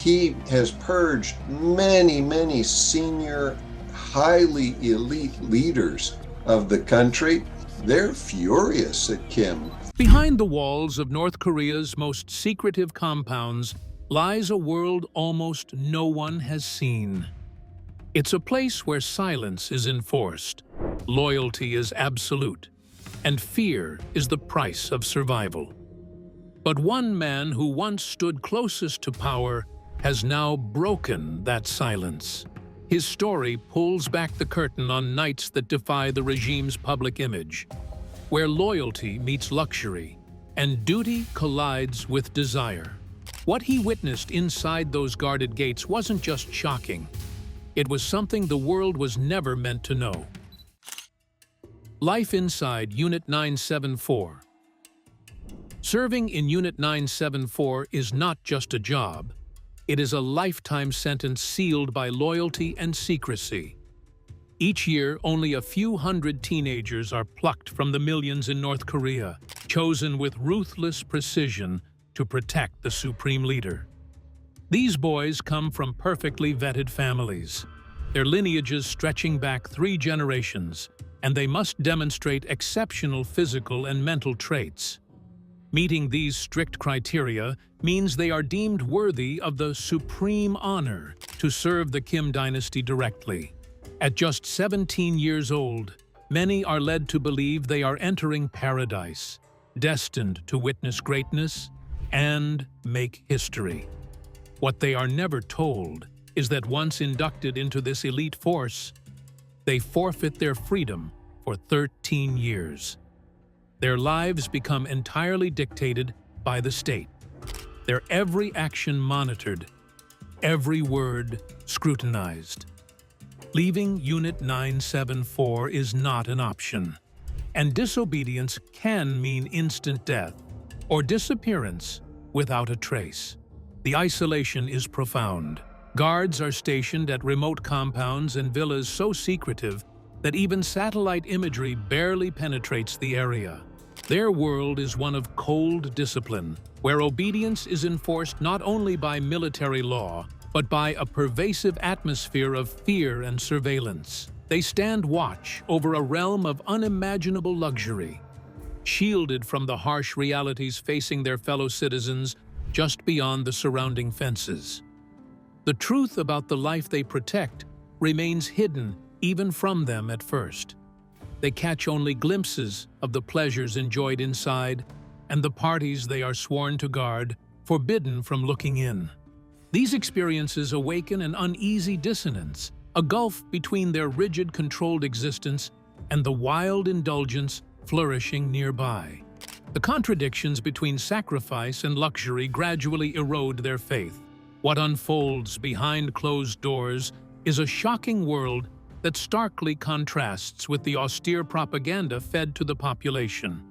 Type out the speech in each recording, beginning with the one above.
He has purged many, many senior, highly elite leaders of the country. They're furious at Kim. Behind the walls of North Korea's most secretive compounds lies a world almost no one has seen. It's a place where silence is enforced, loyalty is absolute, and fear is the price of survival. But one man who once stood closest to power has now broken that silence. His story pulls back the curtain on nights that defy the regime's public image, where loyalty meets luxury and duty collides with desire. What he witnessed inside those guarded gates wasn't just shocking. It was something the world was never meant to know. Life inside Unit 974. Serving in Unit 974 is not just a job. It is a lifetime sentence sealed by loyalty and secrecy. Each year, only a few hundred teenagers are plucked from the millions in North Korea, chosen with ruthless precision to protect the supreme leader. These boys come from perfectly vetted families, their lineages stretching back 3 generations, and they must demonstrate exceptional physical and mental traits. Meeting these strict criteria means they are deemed worthy of the supreme honor to serve the Kim dynasty directly. At just 17 years old, many are led to believe they are entering paradise, destined to witness greatness and make history. What they are never told is that once inducted into this elite force, they forfeit their freedom for 13 years. Their lives become entirely dictated by the state, their every action monitored, every word scrutinized. Leaving Unit 974 is not an option, and disobedience can mean instant death or disappearance without a trace. The isolation is profound. Guards are stationed at remote compounds and villas so secretive that even satellite imagery barely penetrates the area. Their world is one of cold discipline, where obedience is enforced not only by military law, but by a pervasive atmosphere of fear and surveillance. They stand watch over a realm of unimaginable luxury, shielded from the harsh realities facing their fellow citizens just beyond the surrounding fences. The truth about the life they protect remains hidden even from them at first. They catch only glimpses of the pleasures enjoyed inside and the parties they are sworn to guard, forbidden from looking in. These experiences awaken an uneasy dissonance, a gulf between their rigid, controlled existence and the wild indulgence flourishing nearby. The contradictions between sacrifice and luxury gradually erode their faith. What unfolds behind closed doors is a shocking world that starkly contrasts with the austere propaganda fed to the population.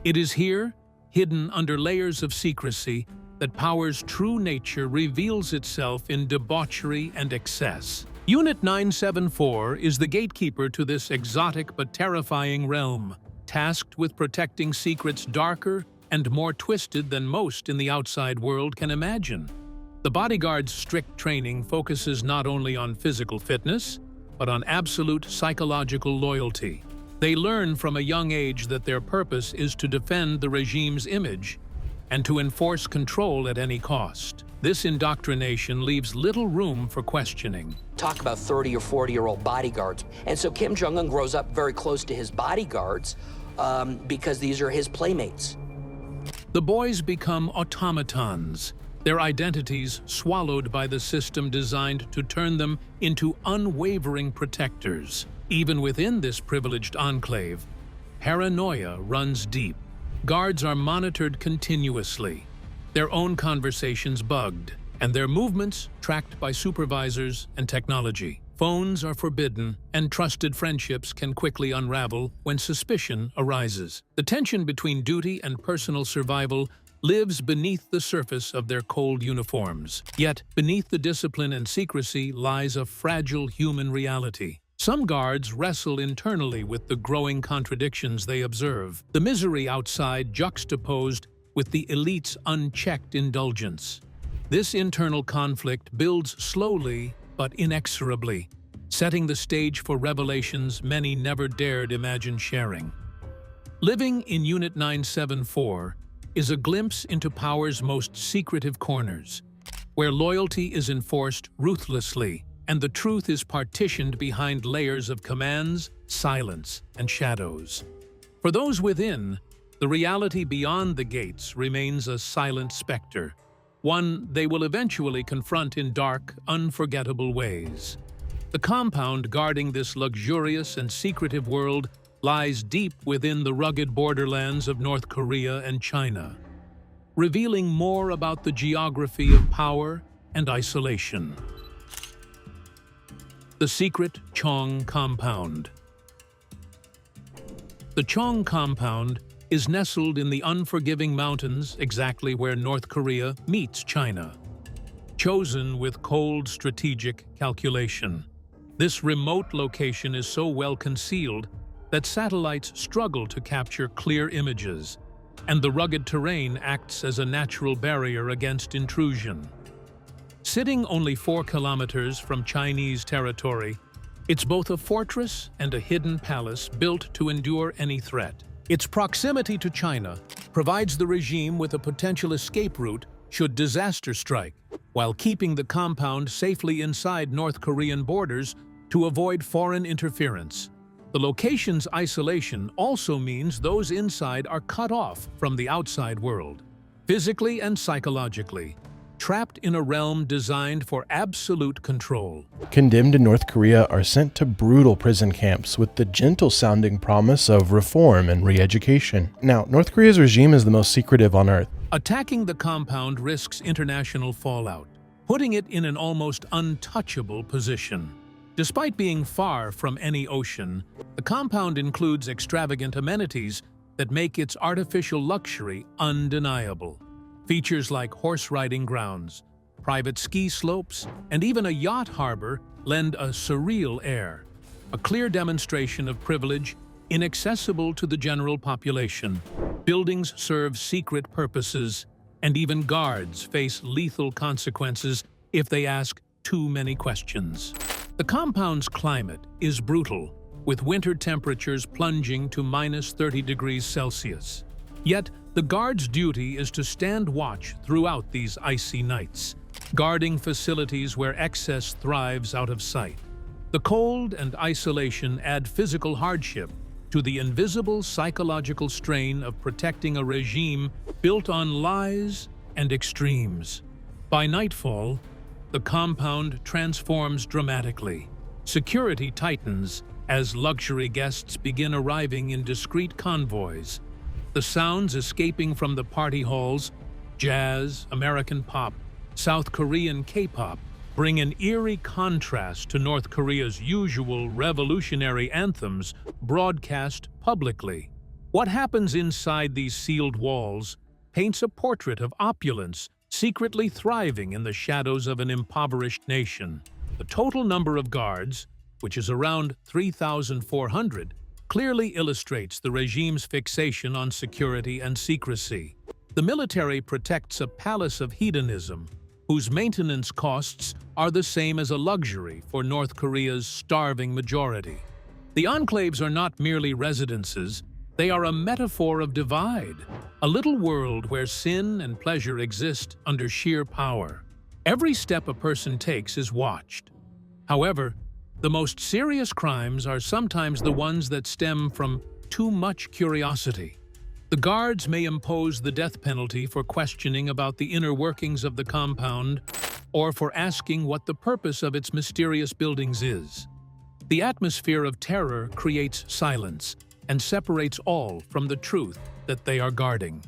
It is here, hidden under layers of secrecy, that power's true nature reveals itself in debauchery and excess. Unit 974 is the gatekeeper to this exotic but terrifying realm, tasked with protecting secrets darker and more twisted than most in the outside world can imagine. The Bodyguard's strict training focuses not only on physical fitness, but on absolute psychological loyalty. They learn from a young age that their purpose is to defend the regime's image and to enforce control at any cost. This indoctrination leaves little room for questioning. Talk about 30 or 40-year-old bodyguards. And so Kim Jong-un grows up very close to his bodyguards because these are his playmates. The boys become automatons, their identities swallowed by the system designed to turn them into unwavering protectors. Even within this privileged enclave, paranoia runs deep. Guards are monitored continuously, their own conversations bugged, and their movements tracked by supervisors and technology. Phones are forbidden, and trusted friendships can quickly unravel when suspicion arises. The tension between duty and personal survival lives beneath the surface of their cold uniforms. Yet, beneath the discipline and secrecy lies a fragile human reality. Some guards wrestle internally with the growing contradictions they observe, the misery outside juxtaposed with the elite's unchecked indulgence. This internal conflict builds slowly but inexorably, setting the stage for revelations many never dared imagine sharing. Living in Unit 974 is a glimpse into power's most secretive corners, where loyalty is enforced ruthlessly and the truth is partitioned behind layers of commands, silence, and shadows. For those within, the reality beyond the gates remains a silent specter, one they will eventually confront in dark, unforgettable ways. The compound guarding this luxurious and secretive world lies deep within the rugged borderlands of North Korea and China, revealing more about the geography of power and isolation. The secret Chong compound. The Chong compound is nestled in the unforgiving mountains exactly where North Korea meets China. Chosen with cold strategic calculation, this remote location is so well concealed that satellites struggle to capture clear images, and the rugged terrain acts as a natural barrier against intrusion. Sitting only 4 kilometers from Chinese territory, it's both a fortress and a hidden palace built to endure any threat. Its proximity to China provides the regime with a potential escape route should disaster strike, while keeping the compound safely inside North Korean borders to avoid foreign interference. The location's isolation also means those inside are cut off from the outside world, physically and psychologically, trapped in a realm designed for absolute control. Condemned in North Korea are sent to brutal prison camps with the gentle-sounding promise of reform and re-education. Now, North Korea's regime is the most secretive on Earth. Attacking the compound risks international fallout, putting it in an almost untouchable position. Despite being far from any ocean, the compound includes extravagant amenities that make its artificial luxury undeniable. Features like horse riding grounds, private ski slopes, and even a yacht harbor lend a surreal air, a clear demonstration of privilege inaccessible to the general population. Buildings serve secret purposes, and even guards face lethal consequences if they ask too many questions. The compound's climate is brutal, with winter temperatures plunging to -30 degrees Celsius. Yet, the guard's duty is to stand watch throughout these icy nights, guarding facilities where excess thrives out of sight. The cold and isolation add physical hardship to the invisible psychological strain of protecting a regime built on lies and extremes. By nightfall, the compound transforms dramatically. Security tightens as luxury guests begin arriving in discreet convoys. The sounds escaping from the party halls, jazz, American pop, South Korean K-pop, bring an eerie contrast to North Korea's usual revolutionary anthems broadcast publicly. What happens inside these sealed walls paints a portrait of opulence secretly thriving in the shadows of an impoverished nation. The total number of guards, which is around 3,400, clearly illustrates the regime's fixation on security and secrecy. The military protects a palace of hedonism, whose maintenance costs are the same as a luxury for North Korea's starving majority. The enclaves are not merely residences, they are a metaphor of divide, a little world where sin and pleasure exist under sheer power. Every step a person takes is watched. However, the most serious crimes are sometimes the ones that stem from too much curiosity. The guards may impose the death penalty for questioning about the inner workings of the compound or for asking what the purpose of its mysterious buildings is. The atmosphere of terror creates silence and separates all from the truth that they are guarding.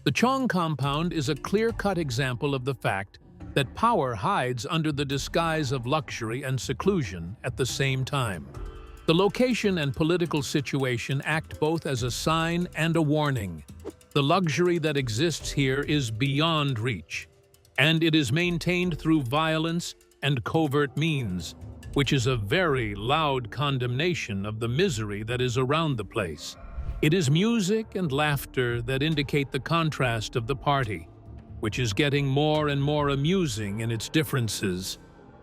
The Chong compound is a clear-cut example of the fact that power hides under the disguise of luxury and seclusion at the same time. The location and political situation act both as a sign and a warning. The luxury that exists here is beyond reach, and it is maintained through violence and covert means, which is a very loud condemnation of the misery that is around the place. It is music and laughter that indicate the contrast of the party. which is getting more and more amusing in its differences.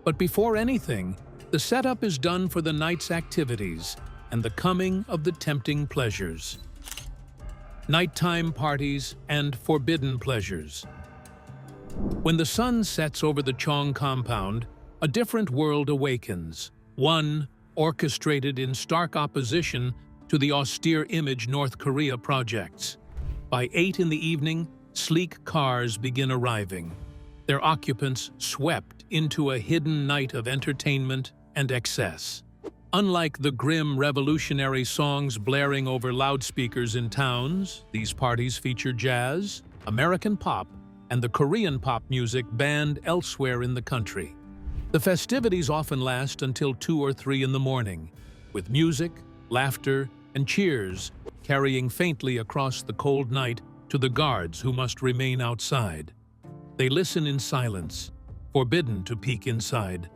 But before anything, the setup is done for the night's activities and the coming of the tempting pleasures. Nighttime parties and forbidden pleasures. When the sun sets over the Chong compound, a different world awakens, one orchestrated in stark opposition to the austere image North Korea projects. By 8 in the evening, sleek cars begin arriving, their occupants swept into a hidden night of entertainment and excess. Unlike the grim revolutionary songs blaring over loudspeakers in towns, these parties feature jazz, American pop, and the Korean pop music banned elsewhere in the country. The festivities often last until 2 or 3 in the morning, with music, laughter, and cheers carrying faintly across the cold night to the guards who must remain outside. They listen in silence, forbidden to peek inside,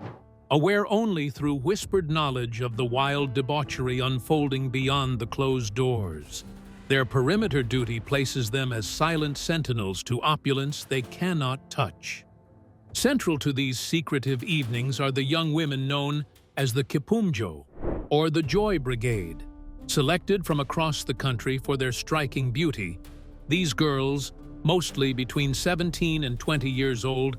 aware only through whispered knowledge of the wild debauchery unfolding beyond the closed doors. Their perimeter duty places them as silent sentinels to opulence they cannot touch. Central to these secretive evenings are the young women known as the Kipumjo, or the Joy Brigade. Selected from across the country for their striking beauty, these girls, mostly between 17 and 20 years old,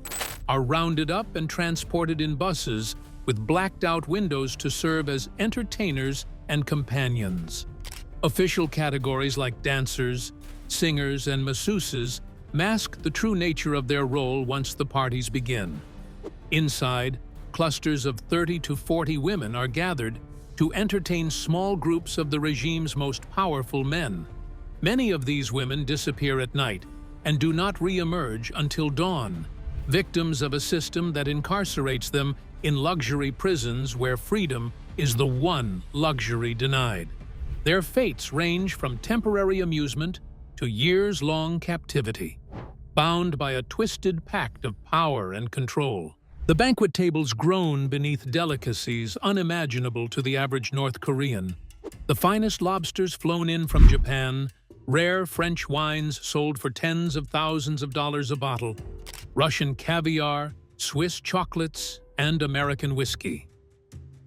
are rounded up and transported in buses with blacked-out windows to serve as entertainers and companions. Official categories like dancers, singers, and masseuses mask the true nature of their role once the parties begin. Inside, clusters of 30 to 40 women are gathered to entertain small groups of the regime's most powerful men. Many of these women disappear at night and do not re-emerge until dawn, victims of a system that incarcerates them in luxury prisons where freedom is the one luxury denied. Their fates range from temporary amusement to years-long captivity, bound by a twisted pact of power and control. The banquet tables groan beneath delicacies unimaginable to the average North Korean. The finest lobsters flown in from Japan, rare French wines sold for tens of thousands of dollars a bottle, Russian caviar, Swiss chocolates, and American whiskey.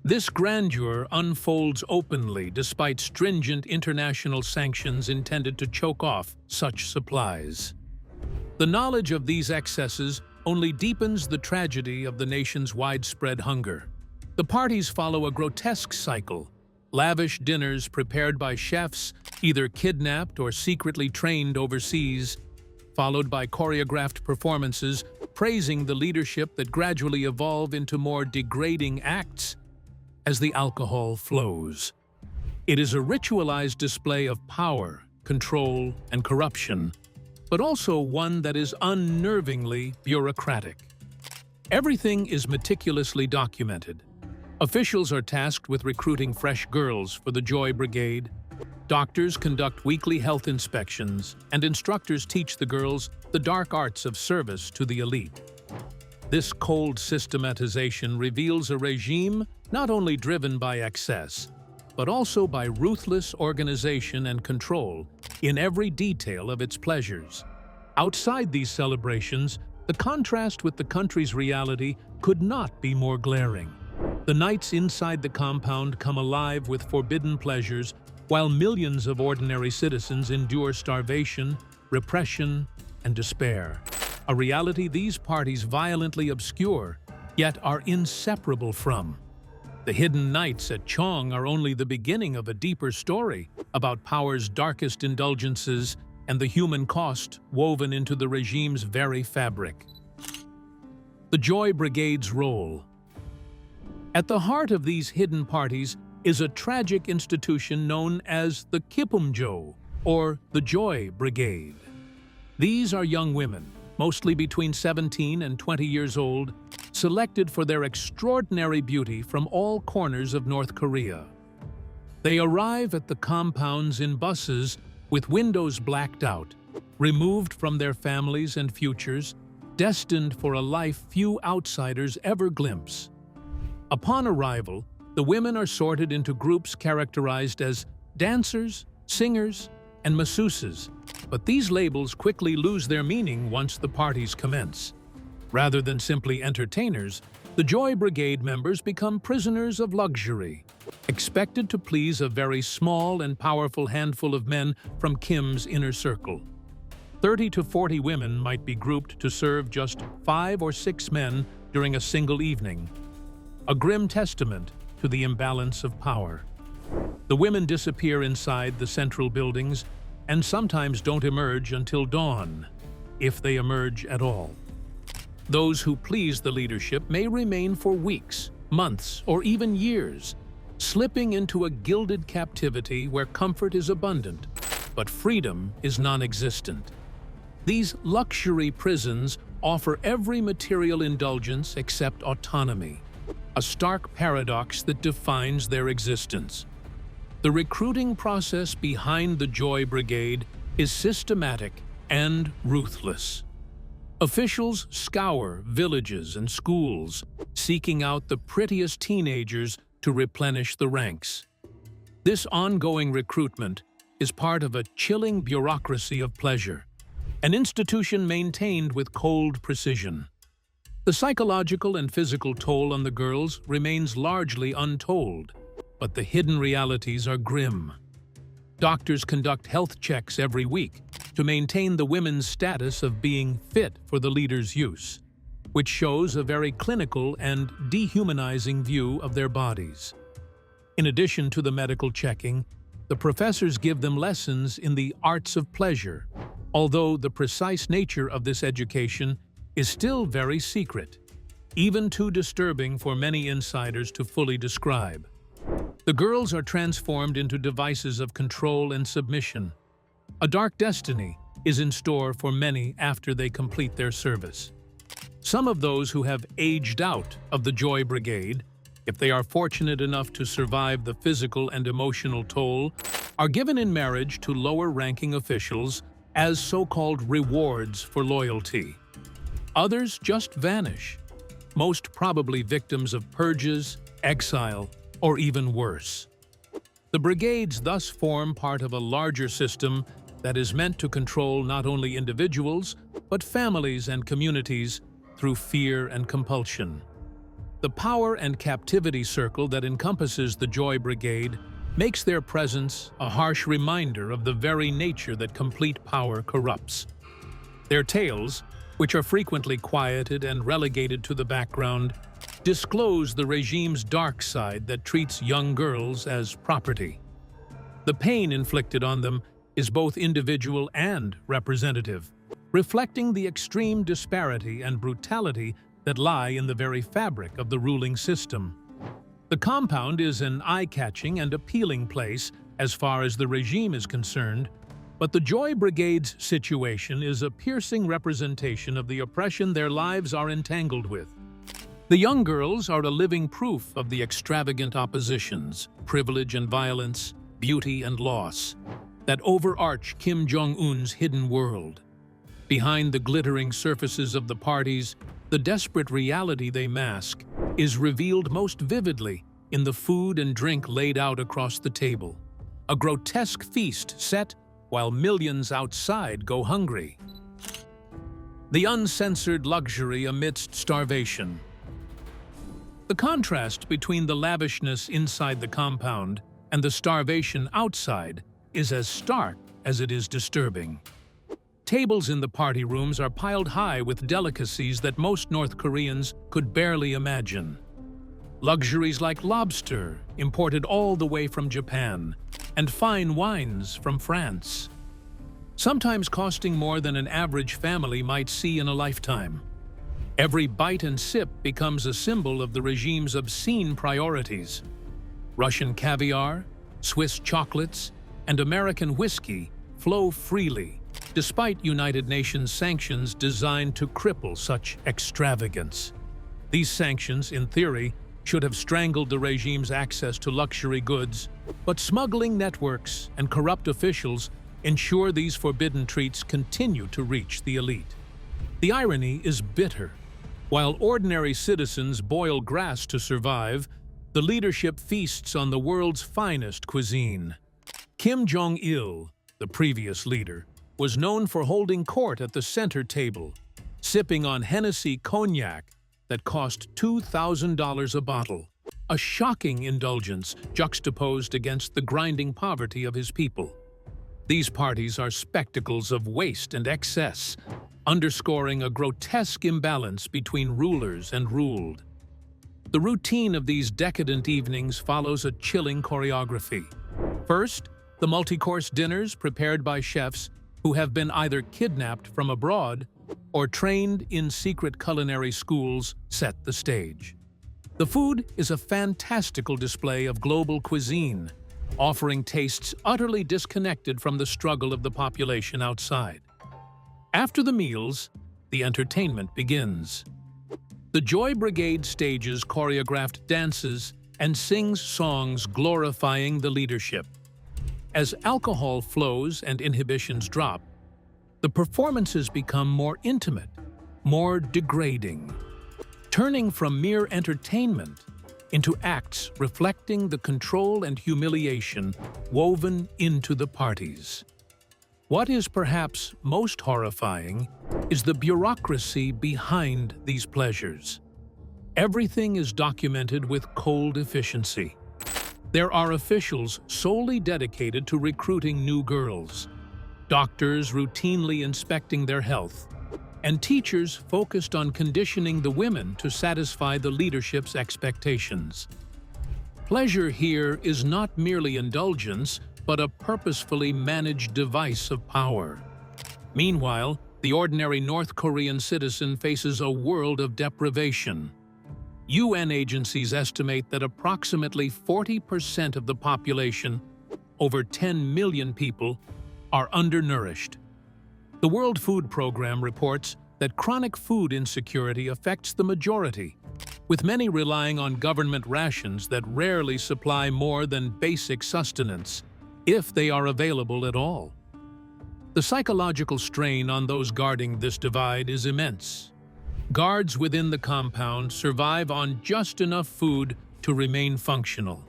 This grandeur unfolds openly despite stringent international sanctions intended to choke off such supplies. The knowledge of these excesses only deepens the tragedy of the nation's widespread hunger. The parties follow a grotesque cycle: lavish dinners prepared by chefs either kidnapped or secretly trained overseas, followed by choreographed performances praising the leadership that gradually evolve into more degrading acts as the alcohol flows. It is a ritualized display of power, control, and corruption, but also one that is unnervingly bureaucratic. Everything is meticulously documented. Officials are tasked with recruiting fresh girls for the Joy Brigade. Doctors conduct weekly health inspections, and instructors teach the girls the dark arts of service to the elite. This cold systematization reveals a regime not only driven by excess, but also by ruthless organization and control in every detail of its pleasures. Outside these celebrations, the contrast with the country's reality could not be more glaring. The nights inside the compound come alive with forbidden pleasures, while millions of ordinary citizens endure starvation, repression, and despair. A reality these parties violently obscure, yet are inseparable from. The hidden nights at Chong are only the beginning of a deeper story about power's darkest indulgences and the human cost woven into the regime's very fabric. The Joy Brigade's role. At the heart of these hidden parties is a tragic institution known as the Kipumjo, or the Joy Brigade. These are young women, mostly between 17 and 20 years old, selected for their extraordinary beauty from all corners of North Korea. They arrive at the compounds in buses with windows blacked out, removed from their families and futures, destined for a life few outsiders ever glimpse. Upon arrival, the women are sorted into groups characterized as dancers, singers, and masseuses, but these labels quickly lose their meaning once the parties commence. Rather than simply entertainers, the Joy Brigade members become prisoners of luxury, expected to please a very small and powerful handful of men from Kim's inner circle. 30 to 40 women might be grouped to serve just 5 or 6 men during a single evening, a grim testament to the imbalance of power. The women disappear inside the central buildings and sometimes don't emerge until dawn, if they emerge at all. Those who please the leadership may remain for weeks, months, or even years, slipping into a gilded captivity where comfort is abundant, but freedom is non-existent. These luxury prisons offer every material indulgence except autonomy, a stark paradox that defines their existence. The recruiting process behind the Joy Brigade is systematic and ruthless. Officials scour villages and schools, seeking out the prettiest teenagers to replenish the ranks. This ongoing recruitment is part of a chilling bureaucracy of pleasure, an institution maintained with cold precision. The psychological and physical toll on the girls remains largely untold, but the hidden realities are grim. Doctors conduct health checks every week to maintain the women's status of being fit for the leader's use, which shows a very clinical and dehumanizing view of their bodies. In addition to the medical checking, the professors give them lessons in the arts of pleasure, although the precise nature of this education is still very secret, even too disturbing for many insiders to fully describe. The girls are transformed into devices of control and submission. A dark destiny is in store for many after they complete their service. Some of those who have aged out of the Joy Brigade, if they are fortunate enough to survive the physical and emotional toll, are given in marriage to lower-ranking officials as so-called rewards for loyalty. Others just vanish, most probably victims of purges, exile, or even worse. The brigades thus form part of a larger system that is meant to control not only individuals, but families and communities through fear and compulsion. The power and captivity circle that encompasses the Joy Brigade makes their presence a harsh reminder of the very nature that complete power corrupts. Their tales, which are frequently quieted and relegated to the background, disclose the regime's dark side that treats young girls as property. The pain inflicted on them is both individual and representative, reflecting the extreme disparity and brutality that lie in the very fabric of the ruling system. The compound is an eye-catching and appealing place as far as the regime is concerned, but the Joy Brigade's situation is a piercing representation of the oppression their lives are entangled with. The young girls are a living proof of the extravagant oppositions, privilege and violence, beauty and loss, that overarch Kim Jong-un's hidden world. Behind the glittering surfaces of the parties, the desperate reality they mask is revealed most vividly in the food and drink laid out across the table, a grotesque feast set while millions outside go hungry. The uncensored luxury amidst starvation. The contrast between the lavishness inside the compound and the starvation outside is as stark as it is disturbing. Tables in the party rooms are piled high with delicacies that most North Koreans could barely imagine. Luxuries like lobster, imported all the way from Japan, and fine wines from France, sometimes costing more than an average family might see in a lifetime. Every bite and sip becomes a symbol of the regime's obscene priorities. Russian caviar, Swiss chocolates, and American whiskey flow freely, despite United Nations sanctions designed to cripple such extravagance. These sanctions, in theory, should have strangled the regime's access to luxury goods, but smuggling networks and corrupt officials ensure these forbidden treats continue to reach the elite. The irony is bitter. While ordinary citizens boil grass to survive, the leadership feasts on the world's finest cuisine. Kim Jong-il, the previous leader, was known for holding court at the center table, sipping on Hennessy cognac that cost $2,000 a bottle, a shocking indulgence juxtaposed against the grinding poverty of his people. These parties are spectacles of waste and excess, underscoring a grotesque imbalance between rulers and ruled. The routine of these decadent evenings follows a chilling choreography. First, the multi-course dinners prepared by chefs who have been either kidnapped from abroad or trained in secret culinary schools set the stage. The food is a fantastical display of global cuisine, offering tastes utterly disconnected from the struggle of the population outside. After the meals, the entertainment begins. The Joy Brigade stages choreographed dances and sings songs glorifying the leadership. As alcohol flows and inhibitions drop, the performances become more intimate, more degrading, turning from mere entertainment into acts reflecting the control and humiliation woven into the parties. What is perhaps most horrifying is the bureaucracy behind these pleasures. Everything is documented with cold efficiency. There are officials solely dedicated to recruiting new girls, doctors routinely inspecting their health, and teachers focused on conditioning the women to satisfy the leadership's expectations. Pleasure here is not merely indulgence, but a purposefully managed device of power. Meanwhile, the ordinary North Korean citizen faces a world of deprivation. UN agencies estimate that approximately 40% of the population, over 10 million people, are undernourished. The World Food Program reports that chronic food insecurity affects the majority, with many relying on government rations that rarely supply more than basic sustenance, if they are available at all. The psychological strain on those guarding this divide is immense. Guards within the compound survive on just enough food to remain functional,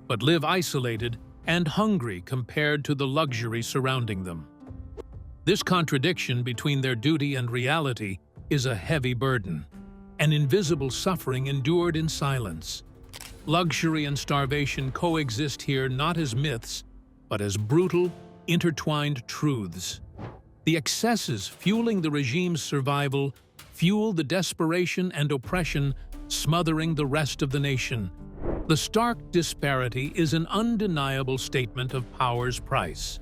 but live isolated and hungry compared to the luxury surrounding them. This contradiction between their duty and reality is a heavy burden, an invisible suffering endured in silence. Luxury and starvation coexist here not as myths, but as brutal, intertwined truths. The excesses fueling the regime's survival fuel the desperation and oppression smothering the rest of the nation. The stark disparity is an undeniable statement of power's price.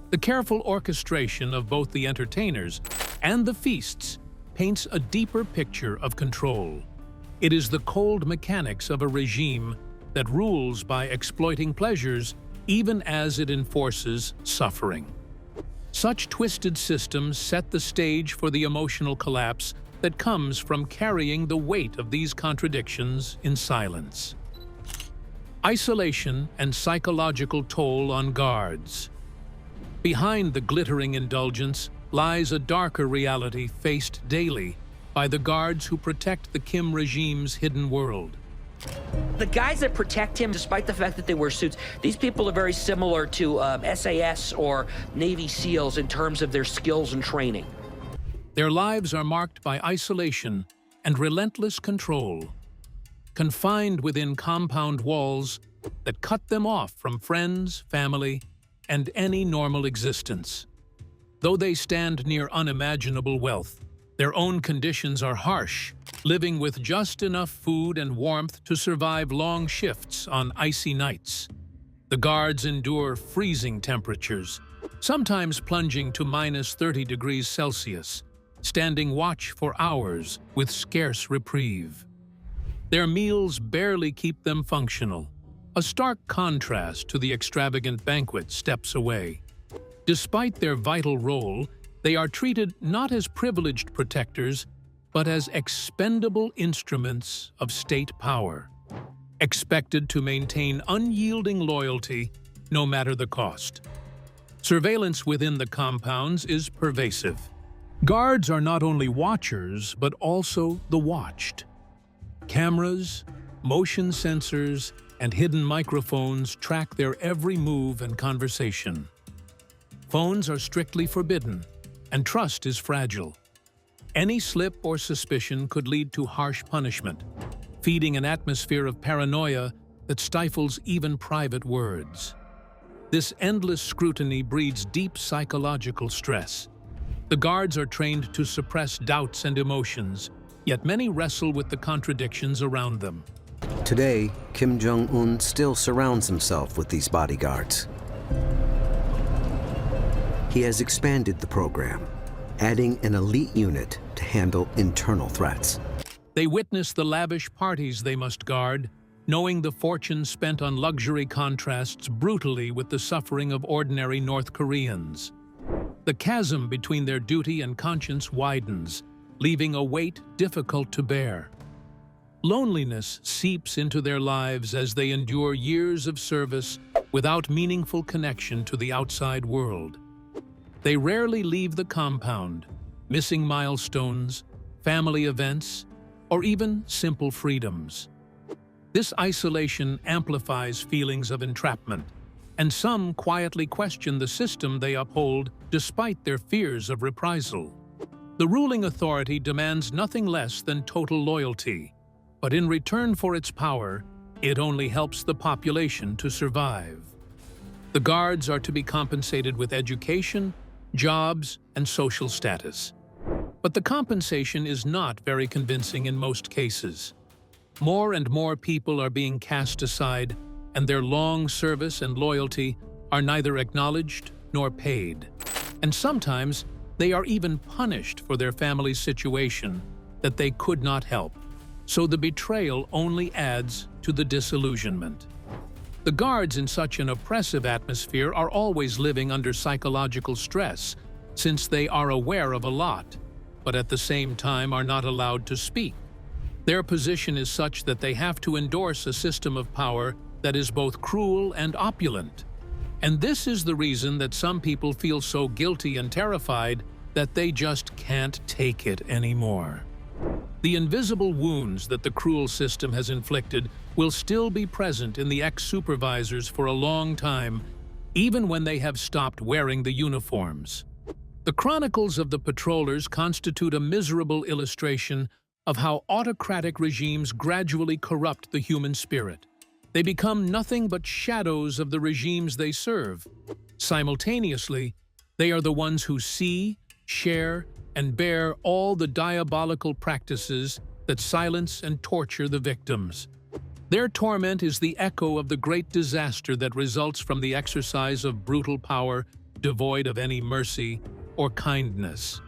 The careful orchestration of both the entertainers and the feasts paints a deeper picture of control. It is the cold mechanics of a regime that rules by exploiting pleasures even as it enforces suffering. Such twisted systems set the stage for the emotional collapse that comes from carrying the weight of these contradictions in silence. Isolation and psychological toll on guards. Behind the glittering indulgence lies a darker reality faced daily by the guards who protect the Kim regime's hidden world. The guys that protect him, despite the fact that they wear suits, these people are very similar to SAS or Navy SEALs in terms of their skills and training. Their lives are marked by isolation and relentless control, confined within compound walls that cut them off from friends, family, and any normal existence. Though they stand near unimaginable wealth, their own conditions are harsh, living with just enough food and warmth to survive long shifts on icy nights. The guards endure freezing temperatures, sometimes plunging to -30 degrees Celsius, standing watch for hours with scarce reprieve. Their meals barely keep them functional, a stark contrast to the extravagant banquet steps away. Despite their vital role, they are treated not as privileged protectors, but as expendable instruments of state power, expected to maintain unyielding loyalty no matter the cost. Surveillance within the compounds is pervasive. Guards are not only watchers, but also the watched. Cameras, motion sensors, and hidden microphones track their every move and conversation. Phones are strictly forbidden, and trust is fragile. Any slip or suspicion could lead to harsh punishment, feeding an atmosphere of paranoia that stifles even private words. This endless scrutiny breeds deep psychological stress. The guards are trained to suppress doubts and emotions, yet many wrestle with the contradictions around them. Today, Kim Jong-un still surrounds himself with these bodyguards. He has expanded the program, adding an elite unit to handle internal threats. They witness the lavish parties they must guard, knowing the fortune spent on luxury contrasts brutally with the suffering of ordinary North Koreans. The chasm between their duty and conscience widens, leaving a weight difficult to bear. Loneliness seeps into their lives as they endure years of service without meaningful connection to the outside world. They rarely leave the compound, missing milestones, family events, or even simple freedoms. This isolation amplifies feelings of entrapment, and some quietly question the system they uphold despite their fears of reprisal. The ruling authority demands nothing less than total loyalty, but in return for its power, it only helps the population to survive. The guards are to be compensated with education, jobs, and social status. But the compensation is not very convincing in most cases. More and more people are being cast aside, and their long service and loyalty are neither acknowledged nor paid. And sometimes they are even punished for their family's situation that they could not help. So the betrayal only adds to the disillusionment. The guards in such an oppressive atmosphere are always living under psychological stress, since they are aware of a lot, but at the same time are not allowed to speak. Their position is such that they have to endorse a system of power that is both cruel and opulent. And this is the reason that some people feel so guilty and terrified that they just can't take it anymore. The invisible wounds that the cruel system has inflicted will still be present in the ex-supervisors for a long time, even when they have stopped wearing the uniforms. The chronicles of the patrollers constitute a miserable illustration of how autocratic regimes gradually corrupt the human spirit. They become nothing but shadows of the regimes they serve. Simultaneously, they are the ones who see, share, and bear all the diabolical practices that silence and torture the victims. Their torment is the echo of the great disaster that results from the exercise of brutal power devoid of any mercy or kindness.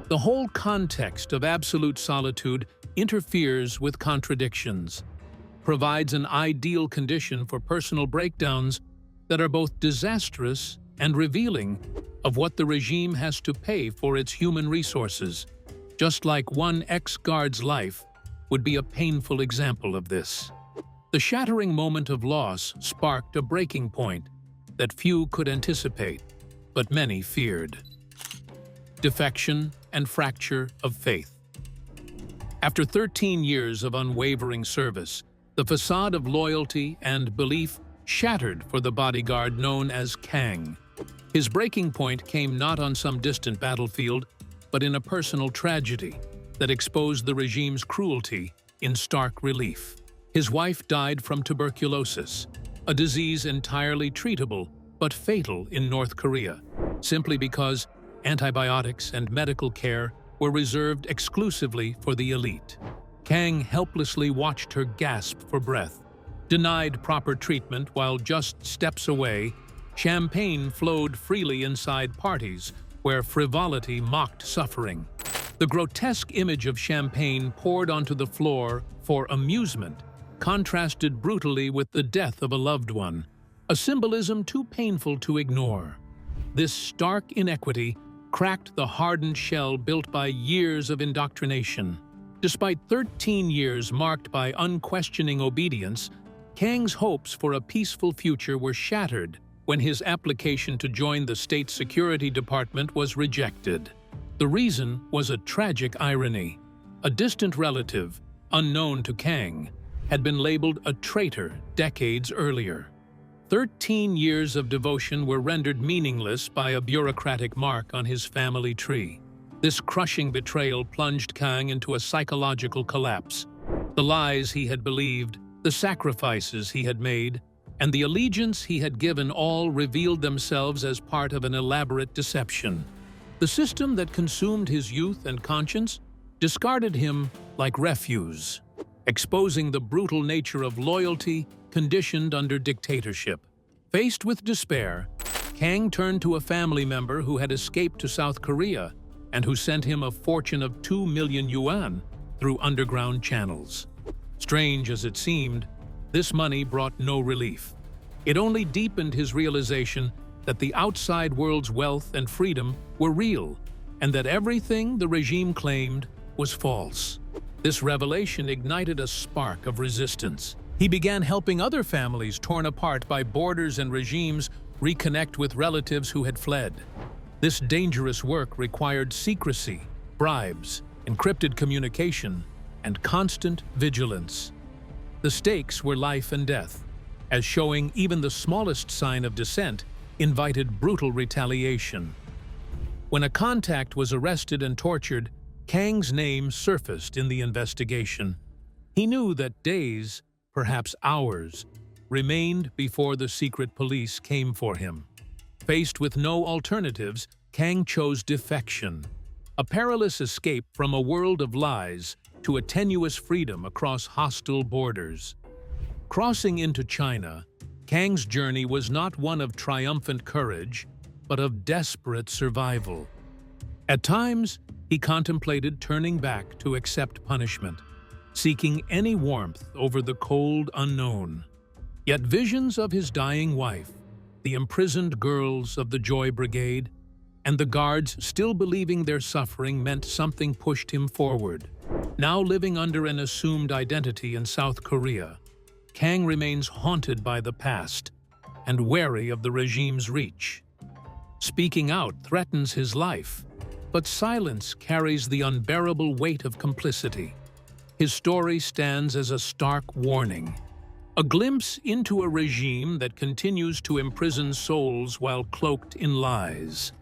The whole context of absolute solitude interferes with contradictions, provides an ideal condition for personal breakdowns that are both disastrous and revealing of what the regime has to pay for its human resources, just like one ex-guard's life would be a painful example of this. The shattering moment of loss sparked a breaking point that few could anticipate, but many feared. Defection and fracture of faith. After 13 years of unwavering service, the facade of loyalty and belief shattered for the bodyguard known as Kang. His breaking point came not on some distant battlefield, but in a personal tragedy that exposed the regime's cruelty in stark relief. His wife died from tuberculosis, a disease entirely treatable but fatal in North Korea, simply because antibiotics and medical care were reserved exclusively for the elite. Kang helplessly watched her gasp for breath. Denied proper treatment while just steps away, champagne flowed freely inside parties where frivolity mocked suffering. The grotesque image of champagne poured onto the floor for amusement contrasted brutally with the death of a loved one, a symbolism too painful to ignore. This stark inequity cracked the hardened shell built by years of indoctrination. Despite 13 years marked by unquestioning obedience, Kang's hopes for a peaceful future were shattered when his application to join the State Security Department was rejected. The reason was a tragic irony. A distant relative, unknown to Kang, had been labeled a traitor decades earlier. 13 years of devotion were rendered meaningless by a bureaucratic mark on his family tree. This crushing betrayal plunged Chong into a psychological collapse. The lies he had believed, the sacrifices he had made, and the allegiance he had given all revealed themselves as part of an elaborate deception. The system that consumed his youth and conscience discarded him like refuse, exposing the brutal nature of loyalty conditioned under dictatorship. Faced with despair, Chong turned to a family member who had escaped to South Korea and who sent him a fortune of 2 million yuan through underground channels. Strange as it seemed, this money brought no relief. It only deepened his realization that the outside world's wealth and freedom were real, and that everything the regime claimed was false. This revelation ignited a spark of resistance. He began helping other families torn apart by borders and regimes reconnect with relatives who had fled. This dangerous work required secrecy, bribes, encrypted communication, and constant vigilance. The stakes were life and death, as showing even the smallest sign of dissent invited brutal retaliation. When a contact was arrested and tortured, Chong's name surfaced in the investigation. He knew that days, perhaps hours, remained before the secret police came for him. Faced with no alternatives, Chong chose defection, a perilous escape from a world of lies to a tenuous freedom across hostile borders. Crossing into China, Chong's journey was not one of triumphant courage, but of desperate survival. At times, he contemplated turning back to accept punishment, seeking any warmth over the cold unknown. Yet visions of his dying wife, the imprisoned girls of the Joy Brigade, and the guards still believing their suffering meant something pushed him forward. Now living under an assumed identity in South Korea, Chong remains haunted by the past and wary of the regime's reach. Speaking out threatens his life, but silence carries the unbearable weight of complicity. His story stands as a stark warning, a glimpse into a regime that continues to imprison souls while cloaked in lies.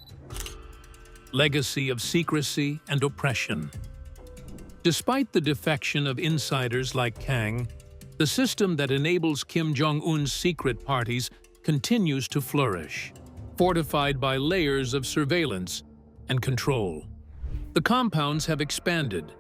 Legacy of secrecy and oppression. Despite the defection of insiders like Chong, the system that enables Kim Jong-un's secret parties continues to flourish, fortified by layers of surveillance and control. The compounds have expanded,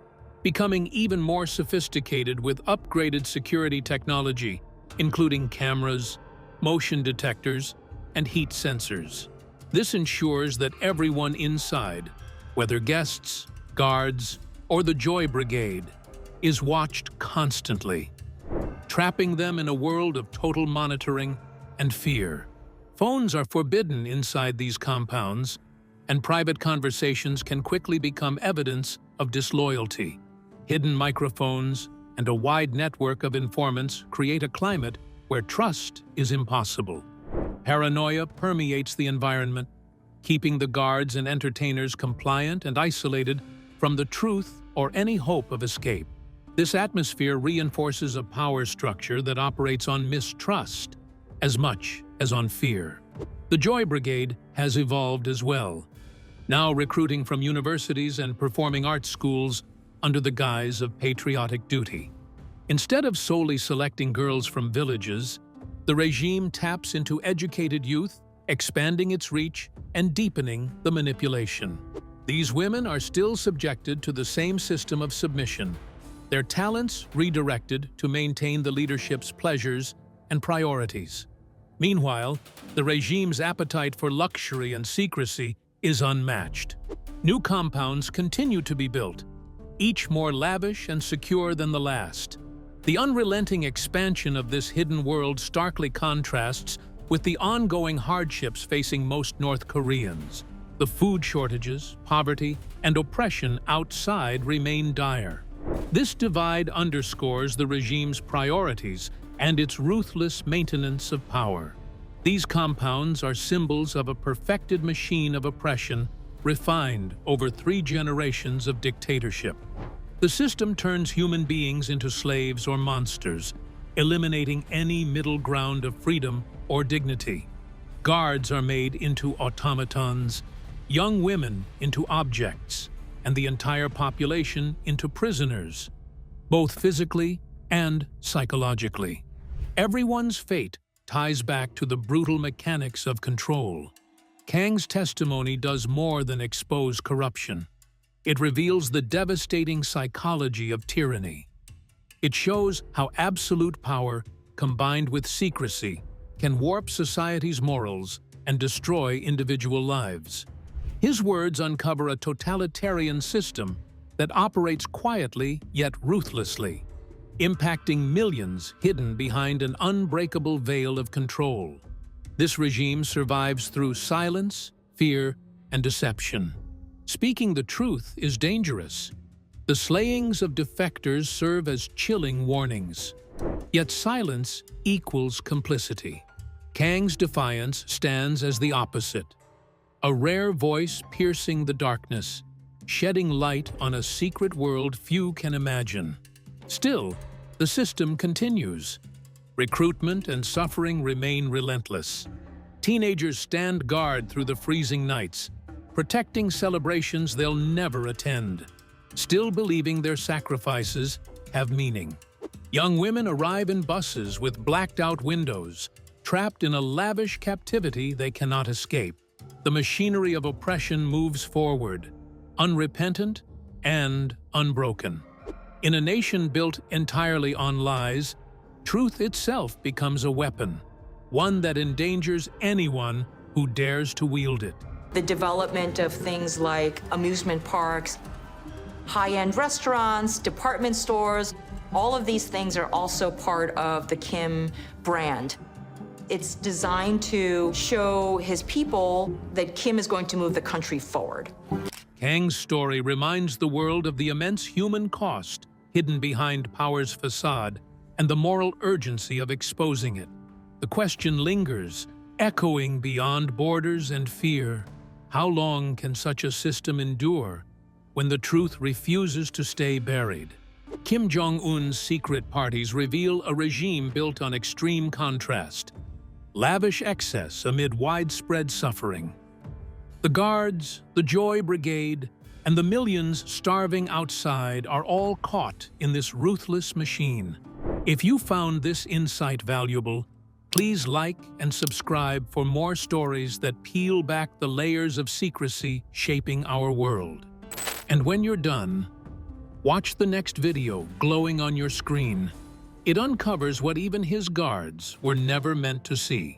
becoming even more sophisticated with upgraded security technology, including cameras, motion detectors, and heat sensors. This ensures that everyone inside, whether guests, guards, or the Joy Brigade, is watched constantly, trapping them in a world of total monitoring and fear. Phones are forbidden inside these compounds, and private conversations can quickly become evidence of disloyalty. Hidden microphones and a wide network of informants create a climate where trust is impossible. Paranoia permeates the environment, keeping the guards and entertainers compliant and isolated from the truth or any hope of escape. This atmosphere reinforces a power structure that operates on mistrust as much as on fear. The Joy Brigade has evolved as well, now recruiting from universities and performing arts schools under the guise of patriotic duty. Instead of solely selecting girls from villages, the regime taps into educated youth, expanding its reach and deepening the manipulation. These women are still subjected to the same system of submission, their talents redirected to maintain the leadership's pleasures and priorities. Meanwhile, the regime's appetite for luxury and secrecy is unmatched. New compounds continue to be built, each more lavish and secure than the last. The unrelenting expansion of this hidden world starkly contrasts with the ongoing hardships facing most North Koreans. The food shortages, poverty, and oppression outside remain dire. This divide underscores the regime's priorities and its ruthless maintenance of power. These compounds are symbols of a perfected machine of oppression refined over 3 generations of dictatorship. The system turns human beings into slaves or monsters, eliminating any middle ground of freedom or dignity. Guards are made into automatons, young women into objects, and the entire population into prisoners, both physically and psychologically. Everyone's fate ties back to the brutal mechanics of control. Kang's testimony does more than expose corruption. It reveals the devastating psychology of tyranny. It shows how absolute power, combined with secrecy, can warp society's morals and destroy individual lives. His words uncover a totalitarian system that operates quietly yet ruthlessly, impacting millions hidden behind an unbreakable veil of control. This regime survives through silence, fear, and deception. Speaking the truth is dangerous. The slayings of defectors serve as chilling warnings. Yet silence equals complicity. Kang's defiance stands as the opposite. A rare voice piercing the darkness, shedding light on a secret world few can imagine. Still, the system continues. Recruitment and suffering remain relentless. Teenagers stand guard through the freezing nights, protecting celebrations they'll never attend, still believing their sacrifices have meaning. Young women arrive in buses with blacked-out windows, trapped in a lavish captivity they cannot escape. The machinery of oppression moves forward, unrepentant and unbroken. In a nation built entirely on lies, truth itself becomes a weapon, one that endangers anyone who dares to wield it. The development of things like amusement parks, high-end restaurants, department stores, all of these things are also part of the Kim brand. It's designed to show his people that Kim is going to move the country forward. Kang's story reminds the world of the immense human cost hidden behind power's facade and the moral urgency of exposing it. The question lingers, echoing beyond borders and fear. How long can such a system endure when the truth refuses to stay buried? Kim Jong-un's secret parties reveal a regime built on extreme contrast, lavish excess amid widespread suffering. The guards, the Joy Brigade, and the millions starving outside are all caught in this ruthless machine. If you found this insight valuable, please like and subscribe for more stories that peel back the layers of secrecy shaping our world. And when you're done, watch the next video glowing on your screen. It uncovers what even his guards were never meant to see.